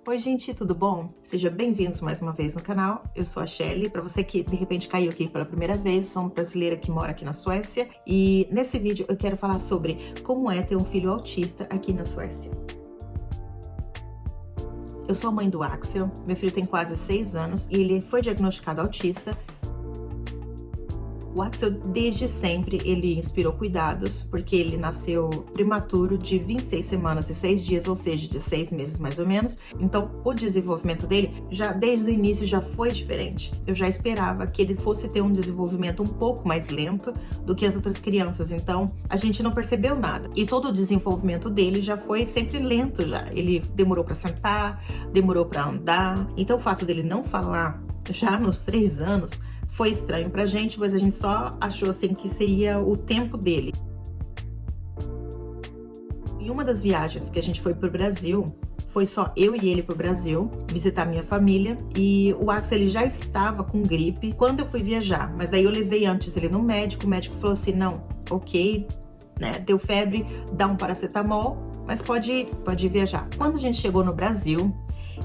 Oi gente, tudo bom? Sejam bem-vindos mais uma vez no canal. Eu sou a Shelly. Para você que de repente caiu aqui pela primeira vez, sou uma brasileira que mora aqui na Suécia e nesse vídeo eu quero falar sobre como é ter um filho autista aqui na Suécia. Eu sou a mãe do Axel, meu filho tem quase 6 anos e ele foi diagnosticado autista. O Axel, desde sempre, ele inspirou cuidados, porque ele nasceu prematuro de 26 semanas e 6 dias, ou seja, de 6 meses mais ou menos. Então, o desenvolvimento dele, já desde o início, já foi diferente. Eu já esperava que ele fosse ter um desenvolvimento um pouco mais lento do que as outras crianças, então a gente não percebeu nada. E todo o desenvolvimento dele já foi sempre lento já. Ele demorou para sentar, demorou para andar. Então, o fato dele não falar já nos 3 anos foi estranho pra gente, mas a gente só achou assim que seria o tempo dele. Em uma das viagens que a gente foi pro Brasil, foi só eu e ele pro Brasil visitar minha família e o Axel ele já estava com gripe quando eu fui viajar, mas daí eu levei antes ele no médico, o médico falou assim, não, ok, né, deu febre, dá um paracetamol, mas pode viajar. Quando a gente chegou no Brasil,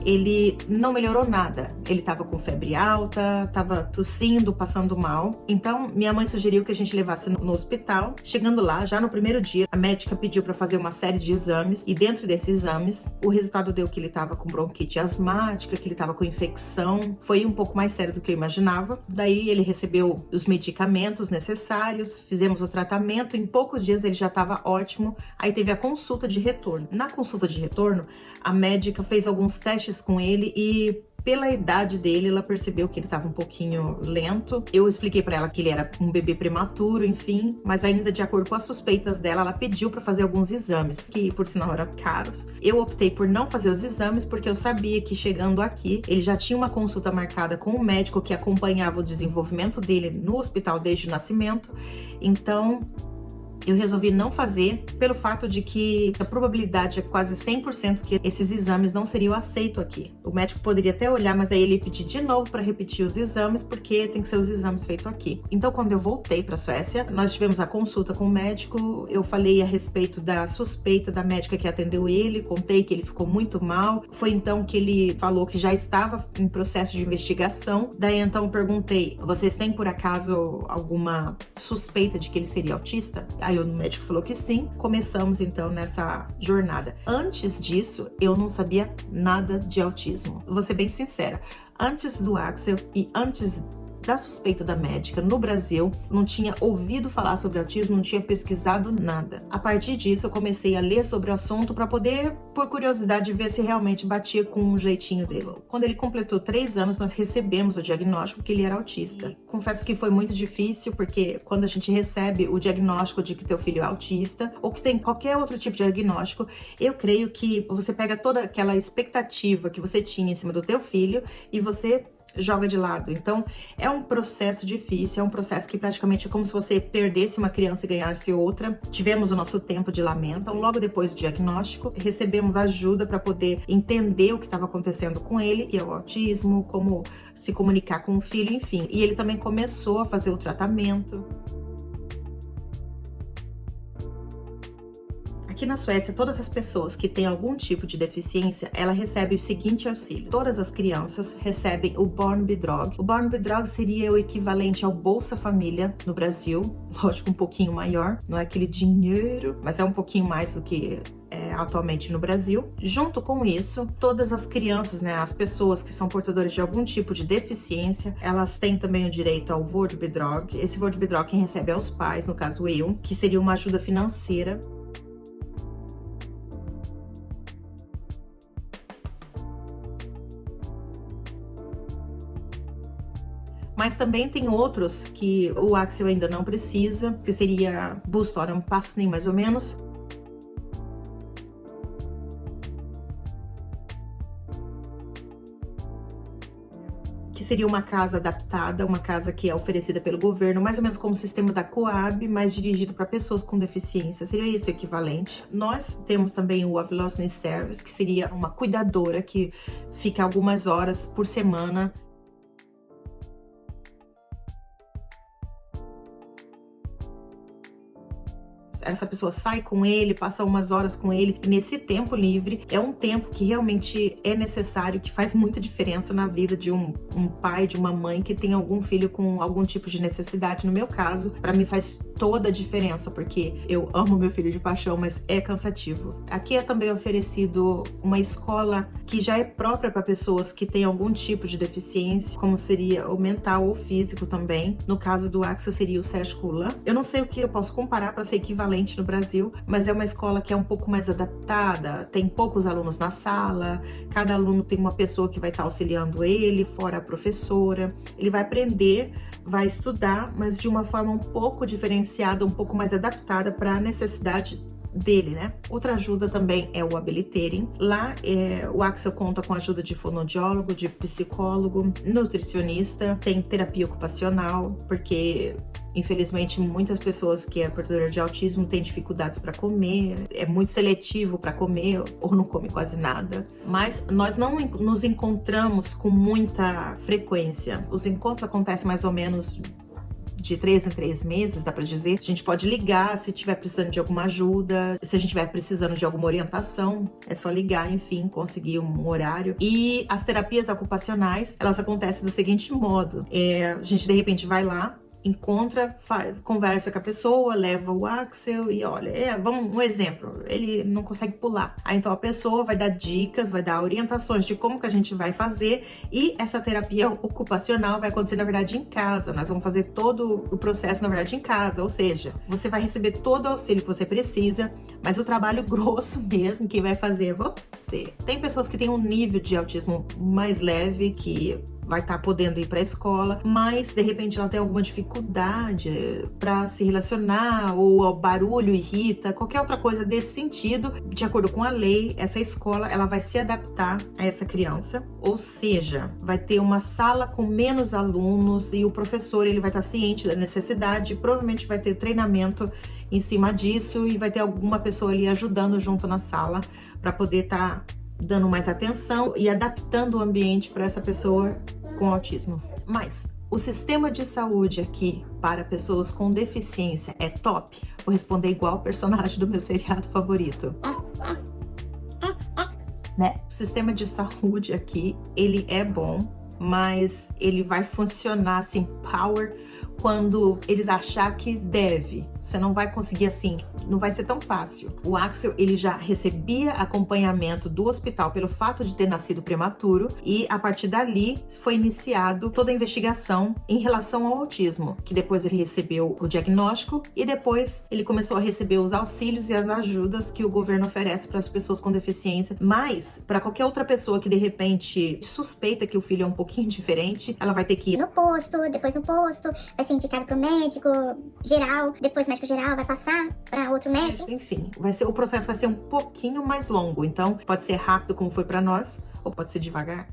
ele não melhorou nada. Ele tava com febre alta, tava tossindo, passando mal. Então, minha mãe sugeriu que a gente levasse no hospital. Chegando lá, já no primeiro dia, a médica pediu para fazer uma série de exames. E dentro desses exames, o resultado deu que ele tava com bronquite asmática, que ele tava com infecção. Foi um pouco mais sério do que eu imaginava. Daí, ele recebeu os medicamentos necessários, fizemos o tratamento. Em poucos dias, ele já tava ótimo. Aí, teve a consulta de retorno. Na consulta de retorno, a médica fez alguns testes com ele e pela idade dele, ela percebeu que ele estava um pouquinho lento. Eu expliquei para ela que ele era um bebê prematuro, enfim, mas ainda de acordo com as suspeitas dela, ela pediu para fazer alguns exames, que por sinal eram caros. Eu optei por não fazer os exames porque eu sabia que chegando aqui, ele já tinha uma consulta marcada com o médico que acompanhava o desenvolvimento dele no hospital desde o nascimento. Então, eu resolvi não fazer pelo fato de que a probabilidade é quase 100% que esses exames não seriam aceitos aqui. O médico poderia até olhar, mas daí ele ia pedir de novo para repetir os exames, porque tem que ser os exames feitos aqui. Então, quando eu voltei para a Suécia, nós tivemos a consulta com o médico, eu falei a respeito da suspeita da médica que atendeu ele, contei que ele ficou muito mal. Foi então que ele falou que já estava em processo de investigação. Daí então eu perguntei, vocês têm por acaso alguma suspeita de que ele seria autista? Aí o médico falou que sim. Começamos então nessa jornada. Antes disso, eu não sabia nada de autismo. Vou ser bem sincera. Antes do Axel e antes da suspeita da médica no Brasil, não tinha ouvido falar sobre autismo, não tinha pesquisado nada. A partir disso, eu comecei a ler sobre o assunto para poder, por curiosidade, ver se realmente batia com o jeitinho dele. Quando ele completou 3 anos, nós recebemos o diagnóstico que ele era autista. Confesso que foi muito difícil, porque quando a gente recebe o diagnóstico de que teu filho é autista, ou que tem qualquer outro tipo de diagnóstico, eu creio que você pega toda aquela expectativa que você tinha em cima do teu filho e você joga de lado. Então, é um processo difícil, é um processo que praticamente é como se você perdesse uma criança e ganhasse outra. Tivemos o nosso tempo de lamento. Então, logo depois do diagnóstico, recebemos ajuda para poder entender o que estava acontecendo com ele, que é o autismo, como se comunicar com o filho, enfim. E ele também começou a fazer o tratamento. Aqui na Suécia, todas as pessoas que têm algum tipo de deficiência, ela recebe o seguinte auxílio. Todas as crianças recebem o Barnbidrag. O Barnbidrag seria o equivalente ao Bolsa Família no Brasil. Lógico, um pouquinho maior. Não é aquele dinheiro, mas é um pouquinho mais do que atualmente no Brasil. Junto com isso, todas as crianças, né, as pessoas que são portadoras de algum tipo de deficiência, elas têm também o direito ao Vårdbidrag. Esse Vårdbidrag quem recebe é os pais, no caso eu, que seria uma ajuda financeira. Mas também tem outros que o Axel ainda não precisa, que seria Bostadsanpassning, mais ou menos. Que seria uma casa adaptada, uma casa que é oferecida pelo governo, mais ou menos como o sistema da Coab, mas dirigido para pessoas com deficiência. Seria esse o equivalente. Nós temos também o Avlosny Service, que seria uma cuidadora que fica algumas horas por semana. essa pessoa sai com ele, passa umas horas com ele. E nesse tempo livre é um tempo que realmente é necessário, que faz muita diferença na vida de um pai, de uma mãe que tem algum filho com algum tipo de necessidade. No meu caso, para mim faz toda a diferença, porque eu amo meu filho de paixão, mas é cansativo. Aqui é também oferecido uma escola que já é própria para pessoas que têm algum tipo de deficiência, como seria o mental ou físico também. No caso do Axel seria o Sesc Kula. Eu não sei o que eu posso comparar para ser equivalente no Brasil, mas é uma escola que é um pouco mais adaptada, tem poucos alunos na sala, cada aluno tem uma pessoa que vai estar auxiliando ele, fora a professora. Ele vai aprender, vai estudar, mas de uma forma um pouco diferenciada, um pouco mais adaptada para a necessidade dele, né? Outra ajuda também é o Habilitering. Lá o Axel conta com a ajuda de fonoaudiólogo, de psicólogo, nutricionista, tem terapia ocupacional, porque infelizmente muitas pessoas que é portadora de autismo têm dificuldades para comer, é muito seletivo para comer ou não come quase nada. Mas nós não nos encontramos com muita frequência. Os encontros acontecem mais ou menos de 3 em 3 meses, dá pra dizer. A gente pode ligar se tiver precisando de alguma ajuda, se a gente tiver precisando de alguma orientação, é só ligar, enfim, conseguir um horário. E as terapias ocupacionais, elas acontecem do seguinte modo: a gente de repente vai lá, encontra, conversa com a pessoa, leva o Axel e olha, vamos um exemplo, ele não consegue pular. Aí então a pessoa vai dar dicas, vai dar orientações de como que a gente vai fazer, e essa terapia ocupacional vai acontecer na verdade em casa. Nós vamos fazer todo o processo na verdade em casa, ou seja, você vai receber todo o auxílio que você precisa, mas o trabalho grosso mesmo, quem vai fazer é você. Tem pessoas que têm um nível de autismo mais leve, que vai estar podendo ir para a escola, mas de repente ela tem alguma dificuldade para se relacionar, ou o barulho irrita, qualquer outra coisa desse sentido. De acordo com a lei, essa escola ela vai se adaptar a essa criança, ou seja, vai ter uma sala com menos alunos e o professor ele vai estar ciente da necessidade, provavelmente vai ter treinamento em cima disso e vai ter alguma pessoa ali ajudando junto na sala para poder estar dando mais atenção e adaptando o ambiente para essa pessoa com autismo. Mas o sistema de saúde aqui para pessoas com deficiência é top? Vou responder igual o personagem do meu seriado favorito. Né? O sistema de saúde aqui, ele é bom, mas ele vai funcionar assim, power, quando eles achar que deve. Você não vai conseguir assim, não vai ser tão fácil. O Axel, ele já recebia acompanhamento do hospital pelo fato de ter nascido prematuro, e a partir dali foi iniciado toda a investigação em relação ao autismo, que depois ele recebeu o diagnóstico e depois ele começou a receber os auxílios e as ajudas que o governo oferece para as pessoas com deficiência. Mas para qualquer outra pessoa que de repente suspeita que o filho é um pouquinho diferente, ela vai ter que ir no posto, depois no posto, vai ser indicado para o médico geral, depois o médico geral vai passar para outro médico. Enfim, o processo vai ser um pouquinho mais longo, então pode ser rápido como foi para nós, ou pode ser devagar.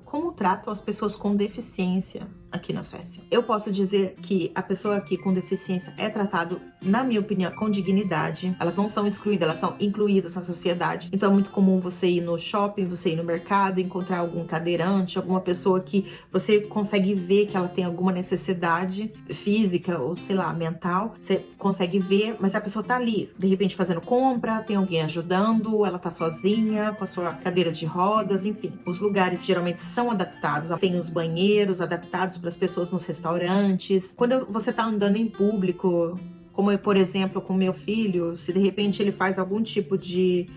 Como tratam as pessoas com deficiência aqui na Suécia? Eu posso dizer que a pessoa aqui com deficiência é tratado, na minha opinião, com dignidade. Elas não são excluídas, elas são incluídas na sociedade. Então é muito comum você ir no shopping, você ir no mercado, encontrar algum cadeirante, alguma pessoa que você consegue ver que ela tem alguma necessidade física ou, sei lá, mental. Você consegue ver, mas a pessoa tá ali, de repente fazendo compra, tem alguém ajudando, ela tá sozinha, com a sua cadeira de rodas, enfim. Os lugares geralmente são adaptados, tem os banheiros adaptados para as pessoas nos restaurantes. Quando você tá andando em público, como eu, por exemplo, com meu filho, se de repente ele faz algum tipo de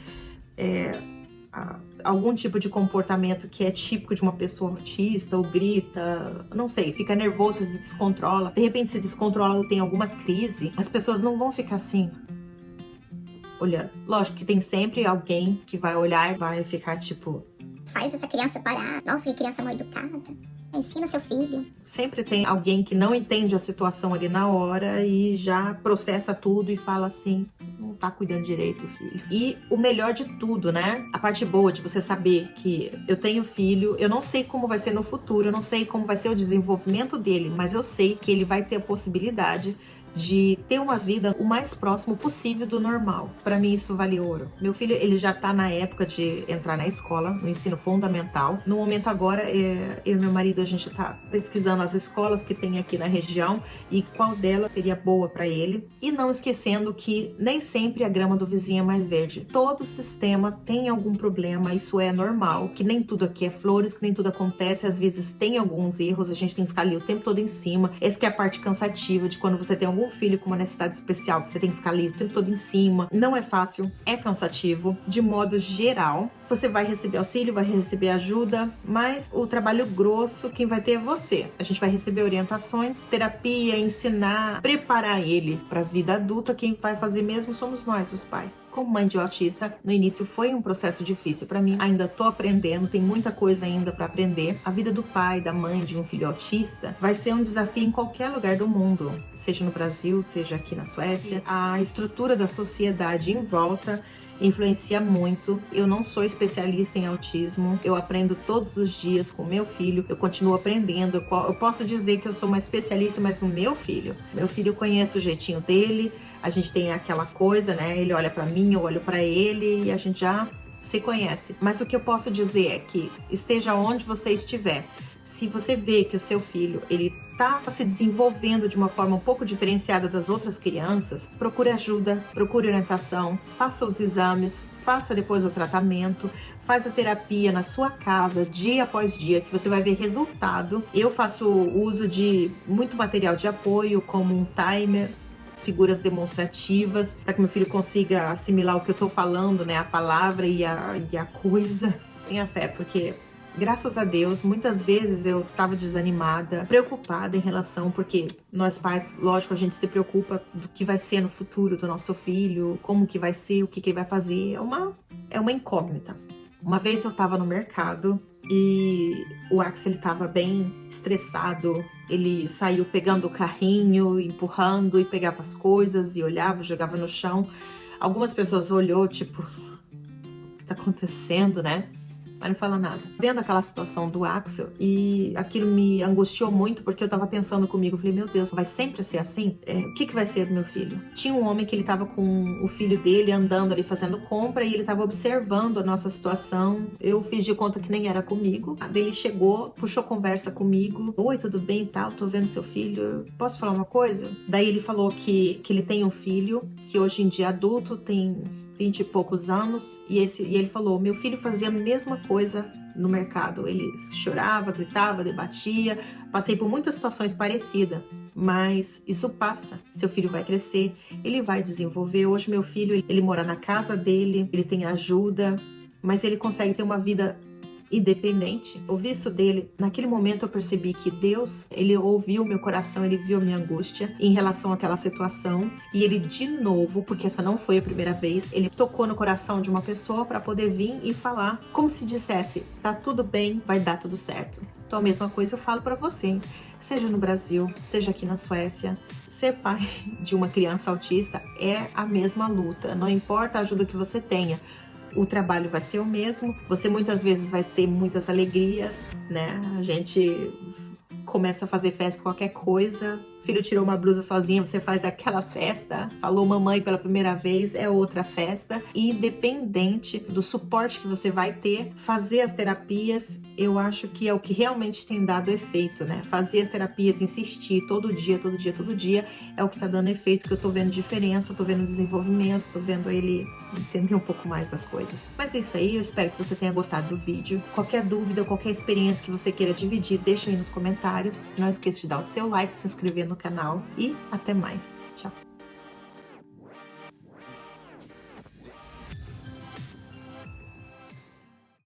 comportamento que é típico de uma pessoa autista, ou grita, não sei, fica nervoso, se descontrola, de repente se descontrola ou tem alguma crise, as pessoas não vão ficar assim, olhando. Lógico que tem sempre alguém que vai olhar e vai ficar tipo, faz essa criança parar, nossa, que criança mal educada, ensina seu filho. Sempre tem alguém que não entende a situação ali na hora e já processa tudo e fala assim, não tá cuidando direito, filho. E o melhor de tudo, né? A parte boa de você saber que eu tenho filho, eu não sei como vai ser no futuro, eu não sei como vai ser o desenvolvimento dele, mas eu sei que ele vai ter a possibilidade de ter uma vida o mais próximo possível do normal. Para mim isso vale ouro. Meu filho, ele já tá na época de entrar na escola, no ensino fundamental. No momento agora, eu e meu marido, a gente tá pesquisando as escolas que tem aqui na região e qual delas seria boa para ele. E não esquecendo que nem sempre a grama do vizinho é mais verde. Todo sistema tem algum problema, isso é normal, que nem tudo aqui é flores, que nem tudo acontece, às vezes tem alguns erros, a gente tem que ficar ali o tempo todo em cima. Essa que é a parte cansativa de quando você tem algum filho com uma necessidade especial, você tem que ficar ali o tempo todo em cima. Não é fácil, é cansativo, de modo geral. Você vai receber auxílio, vai receber ajuda, mas o trabalho grosso quem vai ter é você. A gente vai receber orientações, terapia, ensinar, preparar ele para a vida adulta. Quem vai fazer mesmo somos nós, os pais. Como mãe de autista, no início foi um processo difícil para mim. Ainda tô aprendendo, tem muita coisa ainda para aprender. A vida do pai, da mãe de um filho autista vai ser um desafio em qualquer lugar do mundo, seja no Brasil, seja aqui na Suécia. A estrutura da sociedade em volta influencia muito. Eu não sou especialista em autismo, eu aprendo todos os dias com meu filho, eu continuo aprendendo. Eu posso dizer que eu sou uma especialista, mas no meu filho. Meu filho conhece o jeitinho dele, a gente tem aquela coisa, né? Ele olha pra mim, eu olho pra ele e a gente já se conhece. Mas o que eu posso dizer é que esteja onde você estiver, se você vê que o seu filho, ele tá se desenvolvendo de uma forma um pouco diferenciada das outras crianças, procure ajuda, procure orientação, faça os exames, faça depois o tratamento, faz a terapia na sua casa, dia após dia, que você vai ver resultado. Eu faço uso de muito material de apoio, como um timer, figuras demonstrativas, para que meu filho consiga assimilar o que eu tô falando, né, a palavra e a coisa. Tenha fé, porque graças a Deus, muitas vezes eu tava desanimada, preocupada em relação, porque nós pais, lógico, a gente se preocupa do que vai ser no futuro do nosso filho, como que vai ser, o que ele vai fazer, é uma incógnita. Uma vez eu tava no mercado e o Axel, ele tava bem estressado, ele saiu pegando o carrinho, empurrando e pegava as coisas e olhava, jogava no chão. Algumas pessoas olhou, tipo, o que tá acontecendo, né? Mas não fala nada. Vendo aquela situação do Axel, e aquilo me angustiou muito, porque eu tava pensando comigo, falei, meu Deus, vai sempre ser assim? O que vai ser do meu filho? Tinha um homem que ele tava com o filho dele andando ali fazendo compra, e ele tava observando a nossa situação. Eu fiz de conta que nem era comigo. Daí ele chegou, puxou conversa comigo. Oi, tudo bem e tal? Tô vendo seu filho. Posso falar uma coisa? Daí ele falou que ele tem um filho, que hoje em dia é adulto, tem 20 e poucos anos, e ele falou, meu filho fazia a mesma coisa no mercado, ele chorava, gritava, debatia, passei por muitas situações parecidas, mas isso passa, seu filho vai crescer, ele vai desenvolver. Hoje meu filho, ele mora na casa dele, ele tem ajuda, mas ele consegue ter uma vida independente. Ouvi isso dele, naquele momento eu percebi que Deus, ele ouviu meu coração, ele viu a minha angústia em relação àquela situação, e ele de novo, porque essa não foi a primeira vez, ele tocou no coração de uma pessoa para poder vir e falar, como se dissesse, tá tudo bem, vai dar tudo certo. Então a mesma coisa eu falo para você, hein? Seja no Brasil, seja aqui na Suécia, ser pai de uma criança autista é a mesma luta, não importa a ajuda que você tenha. O trabalho vai ser o mesmo, você muitas vezes vai ter muitas alegrias, né? A gente começa a fazer festa por qualquer coisa. Filho tirou uma blusa sozinha, você faz aquela festa. Falou mamãe pela primeira vez, é outra festa. Independente do suporte que você vai ter, fazer as terapias, eu acho que é o que realmente tem dado efeito, né? Fazer as terapias, insistir todo dia, é o que tá dando efeito, que eu tô vendo diferença, tô vendo desenvolvimento, tô vendo ele entender um pouco mais das coisas. Mas é isso aí, eu espero que você tenha gostado do vídeo. Qualquer dúvida, qualquer experiência que você queira dividir, deixa aí nos comentários. Não esqueça de dar o seu like, se inscrever no canal e até mais. Tchau!